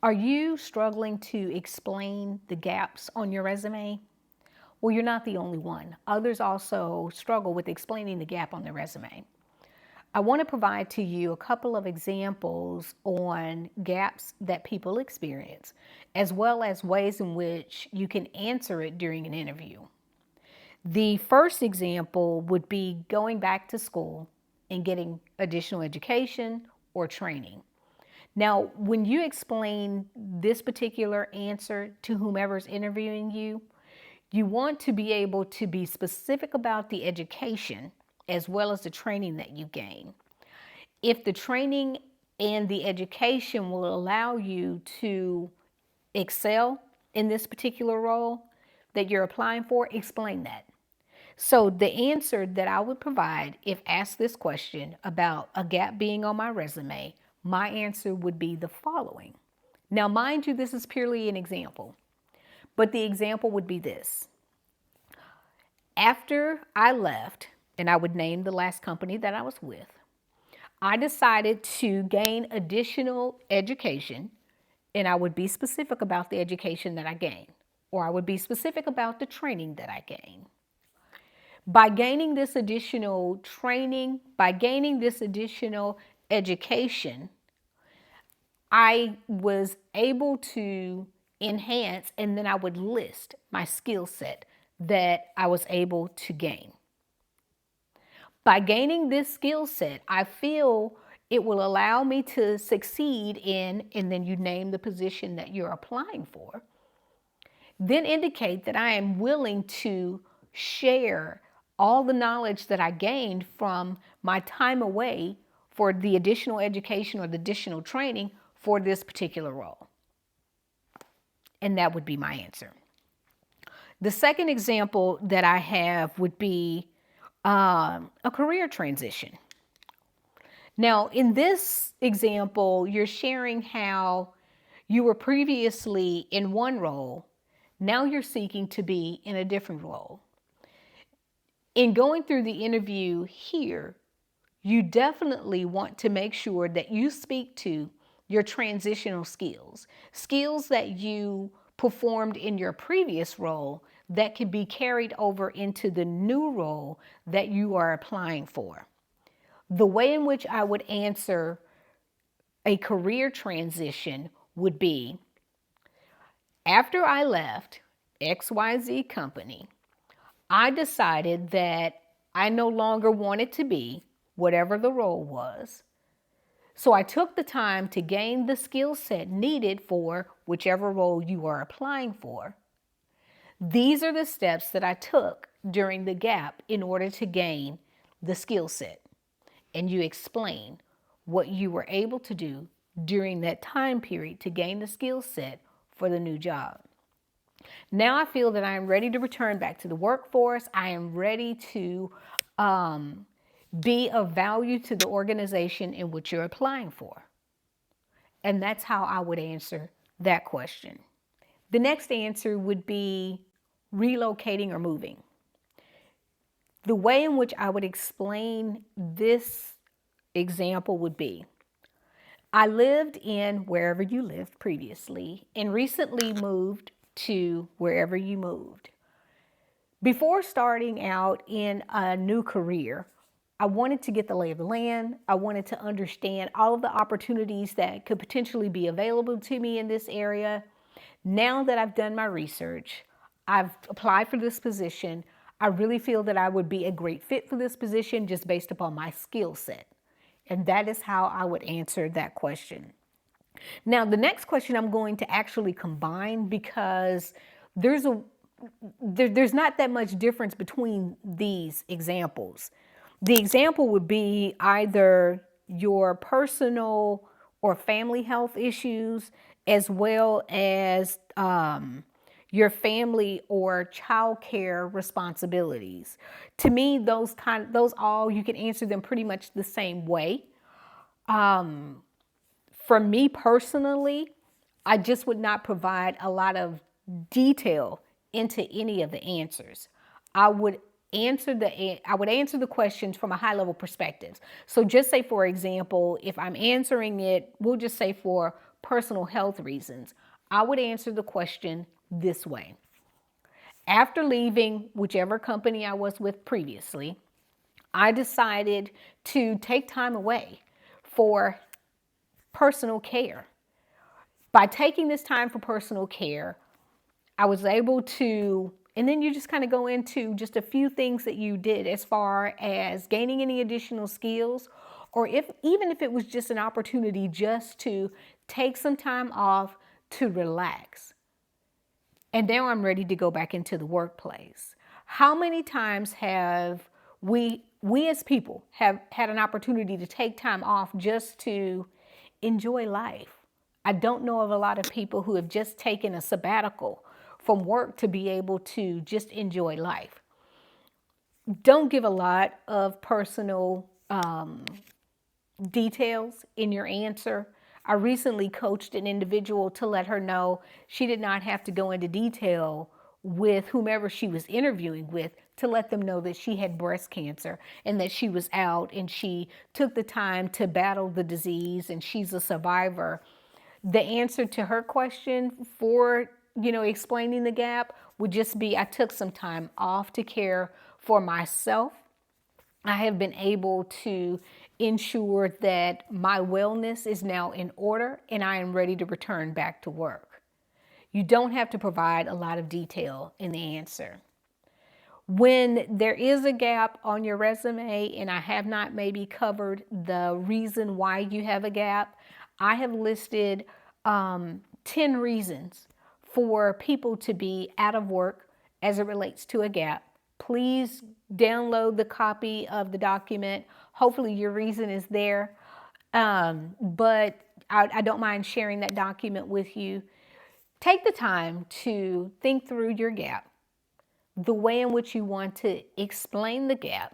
Are you struggling to explain the gaps on your resume? Well, you're not the only one. Others also struggle with explaining the gap on their resume. I want to provide to you a couple of examples on gaps that people experience, as well as ways in which you can answer it during an interview. The first example would be going back to school and getting additional education or training. Now, when you explain this particular answer to whomever's interviewing you, you want to be able to be specific about the education as well as the training that you gain. If the training and the education will allow you to excel in this particular role that you're applying for, explain that. So the answer that I would provide if asked this question about a gap being on my resume, my answer would be the following. Now, mind you, this is purely an example, but the example would be this. After I left, and I would name the last company that I was with, I decided to gain additional education, and I would be specific about the education that I gained, or I would be specific about the training that I gained. By gaining this additional training, by gaining this additional education, I was able to enhance, and then I would list my skill set that I was able to gain. By gaining this skill set, I feel it will allow me to succeed in, and then you name the position that you're applying for. Then indicate that I am willing to share all the knowledge that I gained from my time away for the additional education or the additional training for this particular role. And that would be my answer. The second example that I have would be a career transition. Now, in this example, you're sharing how you were previously in one role, now you're seeking to be in a different role. In going through the interview here, you definitely want to make sure that you speak to your transitional skills, skills that you performed in your previous role that can be carried over into the new role that you are applying for. The way in which I would answer a career transition would be, after I left XYZ company, I decided that I no longer wanted to be whatever the role was. So I took the time to gain the skill set needed for whichever role you are applying for. These are the steps that I took during the gap in order to gain the skill set. And you explain what you were able to do during that time period to gain the skill set for the new job. Now I feel that I am ready to return back to the workforce. I am ready to be of value to the organization in which you're applying for. And that's how I would answer that question. The next answer would be relocating or moving. The way in which I would explain this example would be, I lived in wherever you lived previously and recently moved to wherever you moved. Before starting out in a new career, I wanted to get the lay of the land. I wanted to understand all of the opportunities that could potentially be available to me in this area. Now that I've done my research, I've applied for this position, I really feel that I would be a great fit for this position just based upon my skill set. And that is how I would answer that question. Now, the next question I'm going to actually combine because there's not that much difference between these examples. The example would be either your personal or family health issues, as well as your family or childcare responsibilities. To me, those all, you can answer them pretty much the same way. For me personally, I just would not provide a lot of detail into any of the answers. I would answer the questions from a high level perspective. So just say, for example, if I'm answering it, we'll just say for personal health reasons, I would answer the question this way. After leaving whichever company I was with previously, I decided to take time away for personal care. By taking this time for personal care, I was able to, and then you just kind of go into just a few things that you did as far as gaining any additional skills, or even if it was just an opportunity just to take some time off to relax. And now I'm ready to go back into the workplace. How many times have we as people have had an opportunity to take time off just to enjoy life? I don't know of a lot of people who have just taken a sabbatical from work to be able to just enjoy life. Don't give a lot of personal details in your answer. I recently coached an individual to let her know she did not have to go into detail with whomever she was interviewing with, to let them know that she had breast cancer and that she was out and she took the time to battle the disease and she's a survivor. The answer to her question for, explaining the gap would just be, I took some time off to care for myself. I have been able to ensure that my wellness is now in order and I am ready to return back to work. You don't have to provide a lot of detail in the answer. When there is a gap on your resume and I have not maybe covered the reason why you have a gap, I have listed 10 reasons for people to be out of work as it relates to a gap. Please download the copy of the document. Hopefully your reason is there. But I don't mind sharing that document with you. Take the time to think through your gap, the way in which you want to explain the gap,